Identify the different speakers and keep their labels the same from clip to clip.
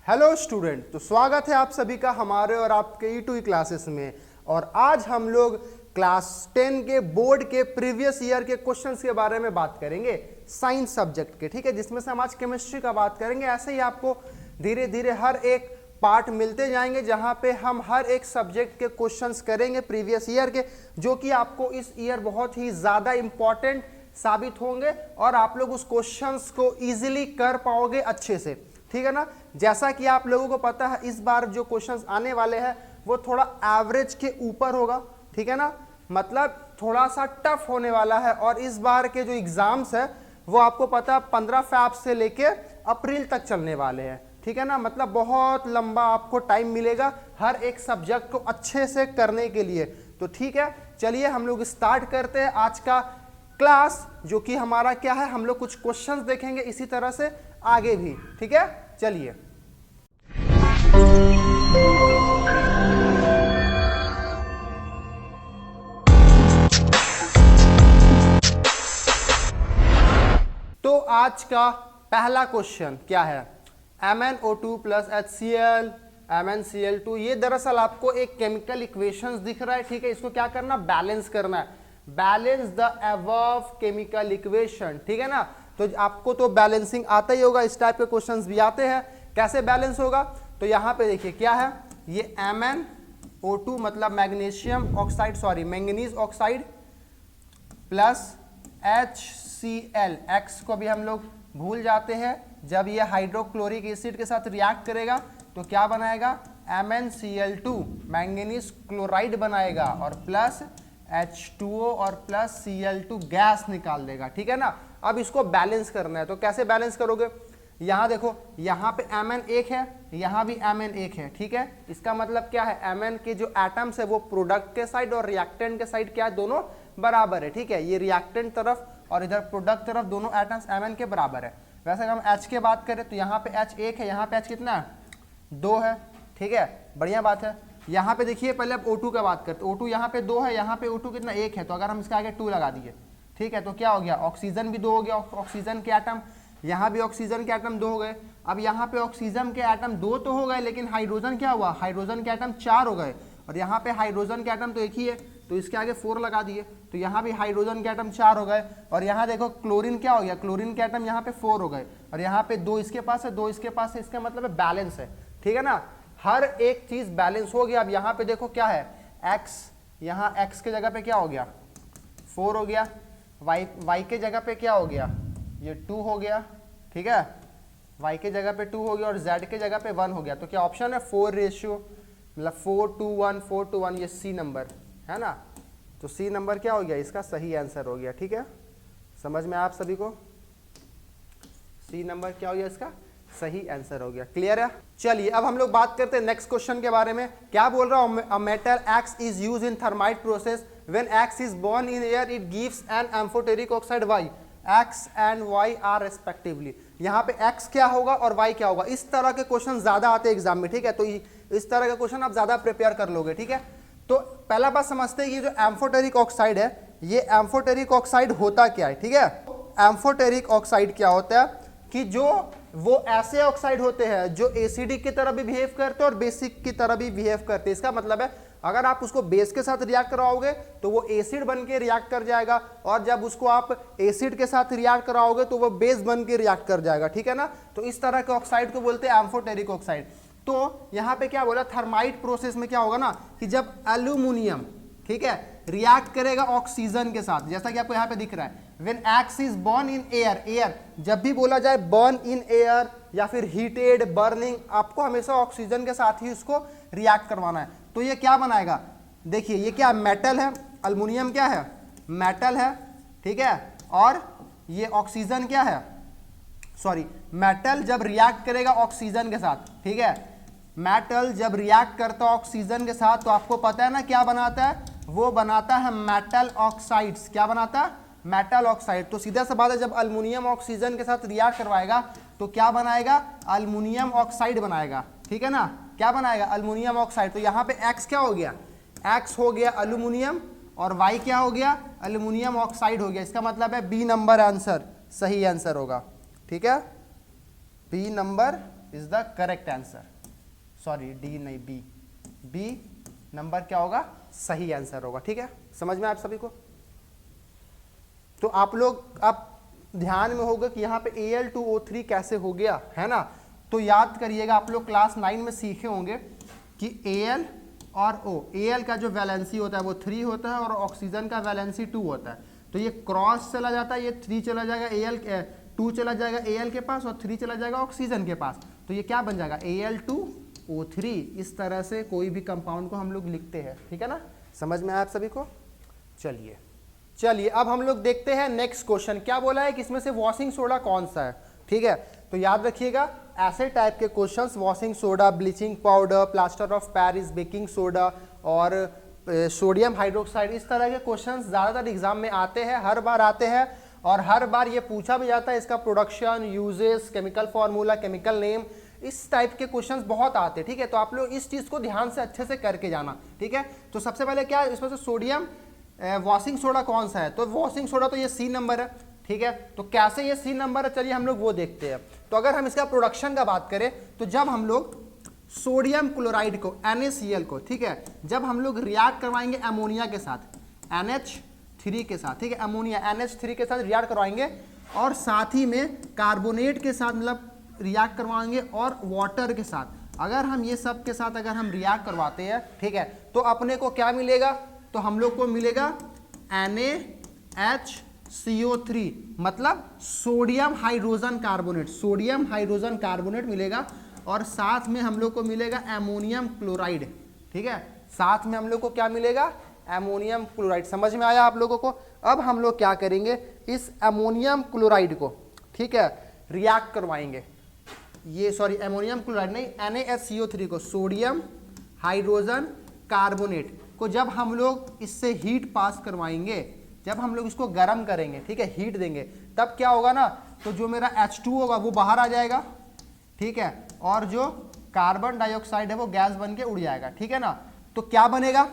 Speaker 1: Hello student, तो स्वागत है आप सभी का हमारे और आपके ई2ई क्लासेस में। और आज हम लोग क्लास 10 के बोर्ड के प्रीवियस ईयर के क्वेश्चंस के बारे में बात करेंगे, साइंस सब्जेक्ट के, ठीक है, जिसमें से हम आज केमिस्ट्री का बात करेंगे। ऐसे ही आपको धीरे धीरे हर एक पार्ट मिलते जाएंगे जहां पे हम हर एक सब्जेक्ट के क्वेश्चंस करेंगे प्रीवियस ईयर के, जो कि आपको इस ईयर बहुत ही ज़्यादा इंपॉर्टेंट साबित होंगे और आप लोग उस क्वेश्चंस को ईजिली कर पाओगे अच्छे से, ठीक है ना। जैसा कि आप लोगों को पता है, इस बार जो क्वेश्चंस आने वाले हैं वो थोड़ा एवरेज के ऊपर होगा, ठीक है ना, मतलब थोड़ा सा टफ होने वाला है। और इस बार के जो एग्जाम्स है वो आपको पता है 15 फैब से लेके अप्रैल तक चलने वाले हैं, ठीक है ना। मतलब बहुत लंबा आपको टाइम मिलेगा हर एक सब्जेक्ट को अच्छे से करने के लिए। तो ठीक है, चलिए हम लोग स्टार्ट करते हैं आज का क्लास, जो कि हमारा क्या है, हम लोग कुछ क्वेश्चंस देखेंगे इसी तरह से आगे भी, ठीक है। चलिए तो आज का पहला क्वेश्चन क्या है, MnO2 प्लस HCl MnCl2। ये दरअसल आपको एक केमिकल इक्वेशंस दिख रहा है, ठीक है। इसको क्या करना, बैलेंस करना है, balance the above chemical equation, ठीक है ना। तो आपको तो बैलेंसिंग आता ही होगा, इस टाइप के क्वेश्चंस भी आते हैं। कैसे बैलेंस होगा, तो यहाँ पे देखिए क्या है, ये MnO2 मतलब magnesium oxide, sorry manganese oxide plus HCl, X को भी हम लोग भूल जाते हैं। जब ये हाइड्रोक्लोरिक एसिड के साथ रिएक्ट करेगा तो क्या बनाएगा, MnCl2 मैंगनीज क्लोराइड बनाएगा और प्लस H2O और प्लस Cl2 गैस निकाल देगा, ठीक है ना। अब इसको बैलेंस करना है, तो कैसे बैलेंस करोगे, यहाँ देखो, यहाँ पे Mn एक है, यहाँ भी Mn एक है, ठीक है। इसका मतलब क्या है, Mn के जो एटम्स है वो प्रोडक्ट के साइड और रिएक्टेंट के साइड क्या है, दोनों बराबर है, ठीक है। ये रिएक्टेंट तरफ और इधर प्रोडक्ट तरफ दोनों एटम्स Mn के बराबर है। वैसे हम H के बात करें तो यहाँ पे H एक है, यहाँ पे H कितना है, 2 है, ठीक है, बढ़िया बात है। यहाँ पे देखिए पहले अब O2 का बात करते हैं, O2 यहाँ पे 2 है, यहाँ पे O2 कितना 1 है, तो अगर हम इसके आगे 2 लगा दिए, ठीक है, तो क्या हो गया, ऑक्सीजन भी 2 हो गया, ऑक्सीजन के एटम, यहाँ भी ऑक्सीजन के एटम 2 हो गए। अब यहाँ पे ऑक्सीजन के एटम 2 तो हो गए, लेकिन हाइड्रोजन क्या हुआ, हाइड्रोजन के एटम 4 हो गए, और यहाँ पे हाइड्रोजन के एटम तो एक ही है, तो इसके आगे 4 लगा दिए, तो यहाँ भी हाइड्रोजन के एटम 4 हो गए। और यहाँ देखो क्लोरीन क्या हो गया, क्लोरीन के एटम यहाँ पे 4 हो गए, और यहाँ पे 2 इसके पास है, 2 इसके पास है, इसका मतलब है बैलेंस है, ठीक है ना। हर एक चीज बैलेंस हो गया। अब यहाँ पे देखो क्या है, x, यहाँ x के जगह पे क्या हो गया, 4 हो गया, y के जगह पे क्या हो गया, ये 2 हो गया, ठीक है, y के जगह पे 2 हो गया और z के जगह पे 1 हो गया। तो क्या ऑप्शन है 4 रेशियो, मतलब 4:1 4:1, ये सी नंबर है ना। तो सी नंबर क्या हो गया, इसका सही आंसर हो गया, ठीक है। समझ में आप सभी को, सी नंबर क्या हो गया, इसका सही आंसर हो गया, क्लियर है। चलिए अब हम लोग बात करते हैं नेक्स्ट क्वेश्चन के बारे में। क्या बोल रहा हूं, a metal X is use in thermite process, when X is burn in air it gives an amphoteric oxide Y, X and Y are respectively. यहाँ पे X क्या होगा और Y क्या होगा, इस तरह के क्वेश्चन ज्यादा आते हैं एग्जाम में, ठीक है। तो इस तरह के क्वेश्चन आप ज्यादा प्रिपेयर कर लोगे, ठीक है। तो पहला बात समझते हैं, ये जो एम्फोटेरिक ऑक्साइड है, ये एम्फोटेरिक ऑक्साइड होता क्या है, ठीक है। एम्फोटेरिक ऑक्साइड क्या होता है कि जो वो ऐसे ऑक्साइड होते हैं जो एसिडिक की तरह भी बिहेव करते हैं और बेसिक की तरह भी बिहेव करते हैं। इसका मतलब है अगर आप उसको बेस के साथ रिएक्ट कराओगे तो वो एसिड बन के रिएक्ट कर जाएगा, और जब उसको आप एसिड के साथ रिएक्ट कराओगे तो वो बेस बन के रिएक्ट कर जाएगा, ठीक है ना। तो इस तरह के ऑक्साइड को बोलते हैं एम्फोटेरिक ऑक्साइड। तो यहाँ पे क्या बोला, थर्माइट प्रोसेस में क्या होगा ना कि जब एल्यूमिनियम, ठीक है, रिएक्ट करेगा ऑक्सीजन के साथ, जैसा कि आपको यहाँ पे दिख रहा है, when X is born in air, air जब भी बोला जाए बर्न इन एयर या फिर हीटेड बर्निंग, आपको हमेशा ऑक्सीजन के साथ ही उसको रिएक्ट करवाना है। तो ये क्या बनाएगा, देखिए ये क्या मेटल है, अल्युमिनियम क्या है, मेटल है, ठीक है, और ये ऑक्सीजन क्या है, सॉरी मेटल जब रिएक्ट करेगा ऑक्सीजन के साथ, ठीक है, मेटल जब रिएक्ट करता है ऑक्सीजन के साथ तो आपको पता है ना क्या बनाता है, वो बनाता है मेटल ऑक्साइड्स। क्या बनाता है, मेटल ऑक्साइड। तो सीधा सा बात है, जब अल्युमिनियम ऑक्सीजन के साथ रिएक्ट करवाएगा तो क्या बनाएगा, अल्युमिनियम ऑक्साइड बनाएगा, ठीक है ना। क्या बनाएगा, अल्युमिनियम ऑक्साइड। तो यहाँ पे X क्या हो गया, X हो गया अल्युमिनियम, और Y क्या हो गया, अल्युमिनियम ऑक्साइड हो गया। इसका मतलब है बी नंबर आंसर सही आंसर होगा, ठीक है, B number is the correct answer. Sorry D नहीं, बी, बी नंबर क्या होगा, सही आंसर होगा। ठीक है, समझ में आप सभी को। तो आप लोग अब ध्यान में होगा कि यहाँ पे Al2O3 कैसे हो गया, है ना। तो याद करिएगा, आप लोग क्लास 9 में सीखे होंगे कि Al और O, Al का जो वैलेंसी होता है वो 3 होता है और ऑक्सीजन का वैलेंसी 2 होता है। तो ये क्रॉस चला जाता है, ये 3 चला जाएगा Al, 2 चला जाएगा Al के पास और 3 चला जाएगा ऑक्सीजन के पास। तो ये क्या बन जाएगा, Al2O3। इस तरह से कोई भी कंपाउंड को हम लोग लिखते हैं। ठीक है ना, समझ में आया आप सभी को। चलिए अब हम लोग देखते हैं नेक्स्ट क्वेश्चन। क्या बोला है कि इसमें से वॉशिंग सोडा कौन सा है। ठीक है, तो याद रखिएगा ऐसे टाइप के questions, washing soda, bleaching powder, plaster of Paris, baking soda और सोडियम हाइड्रोक्साइड, इस तरह के क्वेश्चंस ज़्यादातर एग्जाम में आते हैं, हर बार आते हैं। और हर बार ये पूछा भी जाता है इसका production, uses, chemical formula, chemical name, इस टाइप के क्वेश्चंस बहुत आते हैं। ठीक है, तो आप लोग इस चीज़ को ध्यान से अच्छे से करके जाना। ठीक है, तो सबसे पहले क्या इसमें से सोडियम वॉशिंग सोडा कौन सा है, तो वॉशिंग सोडा तो ये सी नंबर है। ठीक है, तो कैसे ये सी नंबर है, चलिए हम लोग वो देखते हैं। तो अगर हम इसका प्रोडक्शन का बात करें तो जब हम लोग सोडियम क्लोराइड को, NaCl को, ठीक है, जब हम लोग रिएक्ट करवाएंगे अमोनिया के साथ, NH3 के साथ, ठीक है, अमोनिया NH3 के साथ रिएक्ट करवाएंगे और साथ ही में कार्बोनेट के साथ मतलब रिएक्ट करवाएंगे और वाटर के साथ, अगर हम ये सब के साथ अगर हम रिएक्ट करवाते हैं, ठीक है, तो अपने को क्या मिलेगा, तो हम लोग को मिलेगा NaHCO3, मतलब sodium hydrogen carbonate, sodium hydrogen carbonate मिलेगा और साथ में हम लोग को मिलेगा एमोनियम क्लोराइड। ठीक है, साथ में हम लोग को क्या मिलेगा, एमोनियम क्लोराइड। समझ में आया आप लोगों को। अब हम लोग क्या करेंगे, इस एमोनियम क्लोराइड को, ठीक है, रिएक्ट करवाएंगे, ये सॉरी एमोनियम क्लोराइड नहीं, NaHCO3 को, सोडियम हाइड्रोजन कार्बोनेट को जब हम लोग इससे हीट पास करवाएंगे, जब हम लोग इसको गर्म करेंगे, ठीक है, हीट देंगे, तब क्या होगा ना, तो जो मेरा H2 होगा वो बाहर आ जाएगा। ठीक है, और जो कार्बन डाइऑक्साइड है वो गैस बन के उड़ जाएगा। ठीक है ना, तो क्या बनेगा,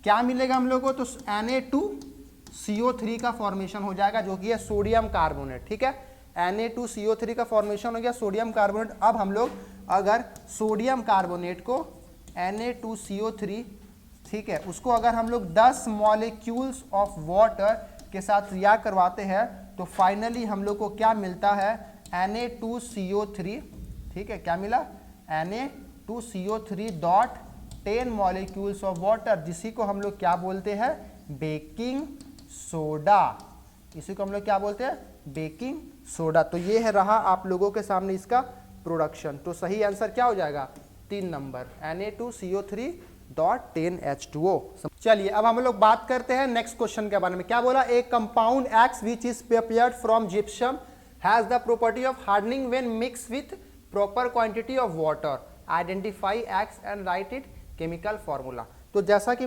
Speaker 1: क्या मिलेगा हम लोग को, तो Na2CO3 का फॉर्मेशन हो जाएगा जो कि है सोडियम कार्बोनेट। ठीक है, Na2CO3 का फॉर्मेशन हो गया सोडियम कार्बोनेट। अब हम लोग अगर सोडियम कार्बोनेट को Na2CO3, ठीक है, उसको अगर हम लोग 10 मॉलिक्यूल्स ऑफ वाटर के साथ रिएक्ट करवाते हैं तो फाइनली हम लोग को क्या मिलता है, Na2CO3। ठीक है, क्या मिला, Na2CO3 dot 10 molecules of water, जिसी को हम लोग क्या बोलते हैं, बेकिंग सोडा। इसी को हम लोग क्या बोलते हैं, बेकिंग सोडा। तो ये है रहा आप लोगों के सामने इसका प्रोडक्शन। तो सही आंसर क्या हो जाएगा, 3 नंबर, Na2CO3 डॉट 10H2O। चलिए अब हम लोग बात करते हैं नेक्स्ट क्वेश्चन के बारे में। क्या बोला, एक compound X which is prepared from gypsum has the property of hardening when mix with proper quantity of water, identify X and right it chemical formula. तो जैसा कि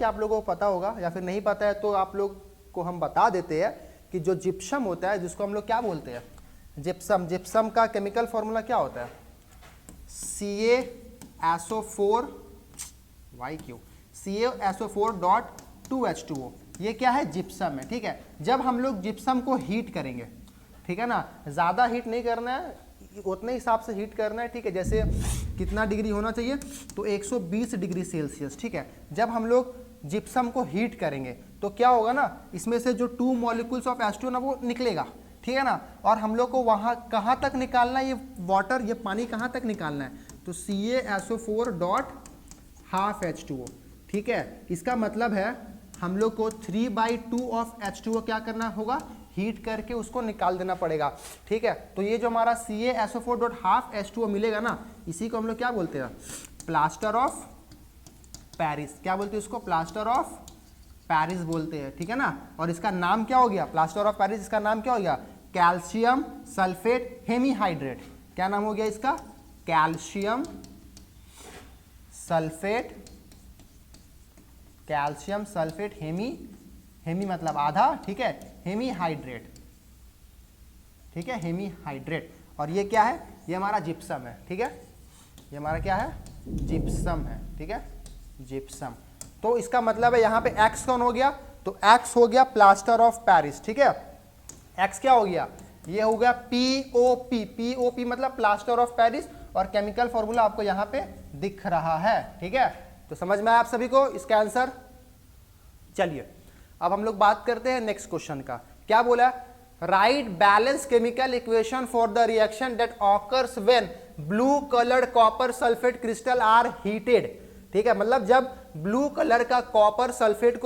Speaker 1: आप लोगों को पता होगा या फिर नहीं पता है तो आप लोग को हम बता देते हैं कि जो जिप्सम होता है, जिसको हम लोग क्या बोलते हैं, जिप्सम, जिप्सम का केमिकल फार्मूला क्या होता है, CaSO4 डॉट 2H2O। ये क्या है, जिप्सम है। ठीक है, जब हम लोग जिप्सम को हीट करेंगे, ठीक है ना, ज़्यादा हीट नहीं करना है, उतने हिसाब से हीट करना है। ठीक है, जैसे कितना डिग्री होना चाहिए, तो 120 डिग्री सेल्सियस। ठीक है, जब हम लोग जिप्सम को हीट करेंगे तो क्या होगा ना, इसमें से जो 2 मॉलिक्यूल्स ऑफ H2O ना वो निकलेगा। ठीक है ना, और हम लोग को वहाँ कहाँ तक निकालना है, ये वाटर, ये पानी कहाँ तक निकालना है, तो CaSO4 डॉट हाफ H2O। ठीक है, इसका मतलब है हम लोग को 3/2 ऑफ H2O क्या करना होगा, हीट करके उसको निकाल देना पड़ेगा। ठीक है, तो ये जो हमारा CaSO4 डॉट हाफ H2O मिलेगा ना, इसी को हम लोग क्या बोलते हैं, प्लास्टर ऑफ पेरिस। क्या बोलते हैं उसको, प्लास्टर ऑफ पेरिस बोलते हैं। ठीक है ना, और इसका नाम क्या हो गया, प्लास्टर ऑफ पेरिस, इसका नाम क्या हो गया, कैल्शियम सल्फेट हेमीहाइड्रेट। क्या नाम हो गया इसका, कैल्शियम सल्फेट हेमी मतलब आधा, ठीक है, हेमीहाइड्रेट। ठीक है, हेमीहाइड्रेट। और ये क्या है, ये हमारा जिप्सम है। ठीक है, ये हमारा क्या है, जिप्सम है। ठीक है, जिप्सम। तो इसका मतलब है यहाँ पे X कौन हो गया, तो X हो गया प्लास्टर ऑफ पेरिस। ठीक है, X क्या हो गया, ये हो गया POP मतलब प्लास्टर ऑफ पेरिस, और केमिकल फॉर्मूला आपको यहाँ पे दिख रहा है। ठीक है, तो समझ में आया आप सभी को इसका आंसर। चलिए अब हम लोग बात करते हैं नेक्स्ट क्वेश्चन का। क्या बोला, write balance chemical equation for the reaction that occurs when blue coloured copper sulphate crystal are heated. ठीक है, मतलब जब ब्लू कलर का कॉपर सल्फेट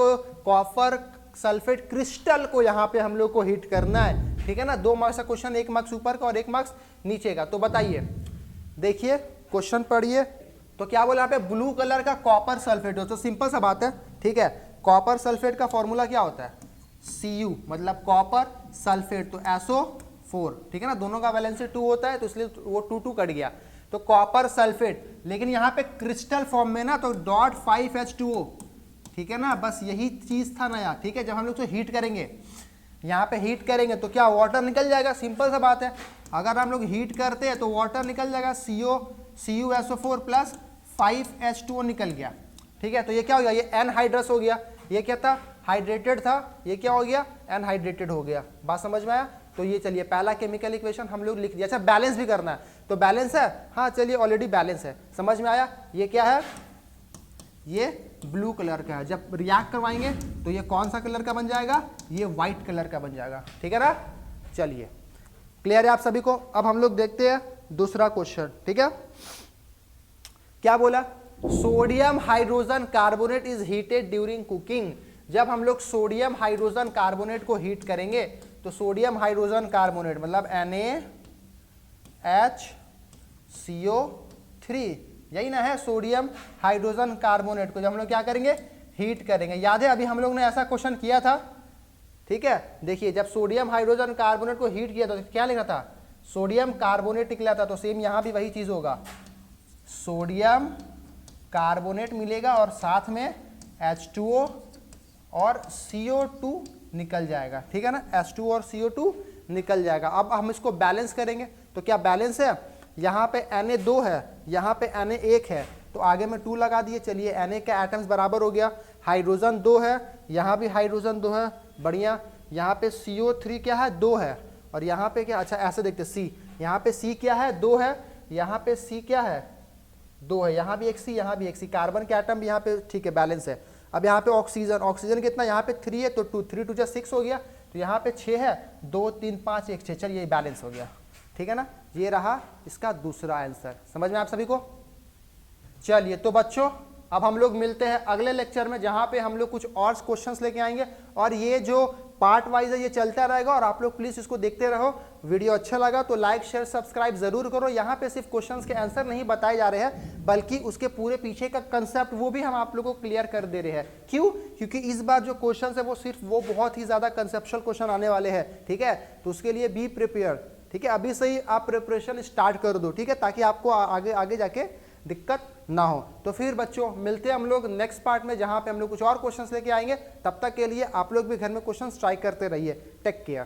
Speaker 1: क्रिस्टल को यहाँ पे हम लोग को हीट करना है। ठीक है ना, 2 मार्क्स का क्वेश्चन, 1 मार्क्स ऊपर का और 1 मार्क्स नीचे का। तो बताइए, देखिए क्वेश्चन पढ़िए। तो क्या बोला यहाँ पे, ब्लू कलर का कॉपर सल्फेट हो, तो सिंपल सा बात है। ठीक है, कॉपर सल्फेट का फॉर्मूला क्या होता है, Cu, मतलब कॉपर सल्फेट, तो SO4। ठीक है ना, दोनों का वैलेंसी 2 होता है, तो इसलिए वो 2 कट गया। तो कॉपर सल्फेट, लेकिन यहाँ पे क्रिस्टल फॉर्म में ना, तो .5H2O। ठीक है ना, बस यही चीज था नया। ठीक है, जब हम लोग तो हीट करेंगे, यहाँ पे हीट करेंगे तो क्या वाटर निकल जाएगा, सिंपल सा बात है। अगर हम लोग हीट करते हैं तो वाटर निकल जाएगा, CuSO4 प्लस 5H2O निकल गया। ठीक है, तो ये क्या हो गया, ये एनहाइड्रस हो गया। ये क्या था, हाइड्रेटेड था, ये क्या हो गया, एनहाइड्रेटेड हो गया। बात समझ में आया। तो ये चलिए पहला केमिकल इक्वेशन हम लोग लिख दिया। अच्छा, बैलेंस भी करना है, तो बैलेंस है, हाँ चलिए ऑलरेडी बैलेंस है, समझ में आया। ये क्या है, ये ब्लू कलर का है। जब रिएक्ट करवाएंगे तो ये कौन सा कलर का बन जाएगा, ये व्हाइट कलर का बन जाएगा। ठीक है ना, चलिए क्लियर है आप सभी को। अब हम लोग देखते हैं दूसरा क्वेश्चन। ठीक है, क्या बोला, sodium hydrogen carbonate is heated during cooking. जब हम लोग सोडियम हाइड्रोजन कार्बोनेट को हीट करेंगे तो सोडियम हाइड्रोजन कार्बोनेट मतलब NaHCO3, यही ना है सोडियम हाइड्रोजन कार्बोनेट को जब हम लोग क्या करेंगे, हीट करेंगे। याद है अभी हम लोग ने ऐसा क्वेश्चन किया था। ठीक है, देखिए जब सोडियम हाइड्रोजन कार्बोनेट को हीट किया था तो क्या लिखा था, सोडियम कार्बोनेट निकला था। तो सेम यहाँ भी वही चीज होगा, सोडियम कार्बोनेट मिलेगा और साथ में H2O और CO2 निकल जाएगा। ठीक है ना, H2 और CO2 निकल जाएगा। अब हम इसको बैलेंस करेंगे तो क्या बैलेंस है, यहाँ पे Na2 है, यहाँ पे Na1 है, तो आगे में 2 लगा दिए। चलिए Na का एटम्स बराबर हो गया, हाइड्रोजन 2 है, यहाँ भी हाइड्रोजन 2 है, बढ़िया। यहाँ पे CO3 क्या है, 2 है, और यहाँ पे क्या, अच्छा ऐसे देखते C, यहाँ पे C क्या है, 2 है, यहाँ पे C क्या है, 2 है, यहाँ भी एक C, यहाँ भी एक C। कार्बन के एटम भी यहाँ पे ठीक है, बैलेंस है। अब यहाँ पे ऑक्सीजन कितना, यहाँ पे 3 है, तो 2 3 2 6 हो गया, तो यहाँ पे 6 है, 2 3 5 1 6, चलिए बैलेंस हो गया। ठीक है ना, ये रहा इसका दूसरा आंसर। समझ में आप सभी को। चलिए तो बच्चों अब हम लोग मिलते हैं अगले लेक्चर में, जहां पे हम लोग कुछ और क्वेश्चंस लेके आएंगे, और ये जो पार्ट वाइज है ये चलता रहेगा, और आप लोग प्लीज इसको देखते रहो। वीडियो अच्छा लगा तो लाइक शेयर सब्सक्राइब जरूर करो। यहाँ पे सिर्फ क्वेश्चंस के आंसर नहीं बताए जा रहे हैं, बल्कि उसके पूरे पीछे का कंसेप्ट वो भी हम आप लोगों को क्लियर कर दे रहे हैं। क्यों, क्योंकि इस बार जो क्वेश्चन है वो सिर्फ वो बहुत ही ज्यादा कंसेप्चुअल क्वेश्चन आने वाले हैं। ठीक है, तो उसके लिए बी प्रिपेयर। ठीक है, अभी से ही आप प्रिपरेशन स्टार्ट कर दो। ठीक है, ताकि आपको आगे आगे जाके दिक्कत ना हो। तो फिर बच्चों मिलते हैं हम लोग नेक्स्ट पार्ट में, जहां पे हम लोग कुछ और क्वेश्चंस लेके आएंगे। तब तक के लिए आप लोग भी घर में क्वेश्चंस ट्राई करते रहिए। Take care.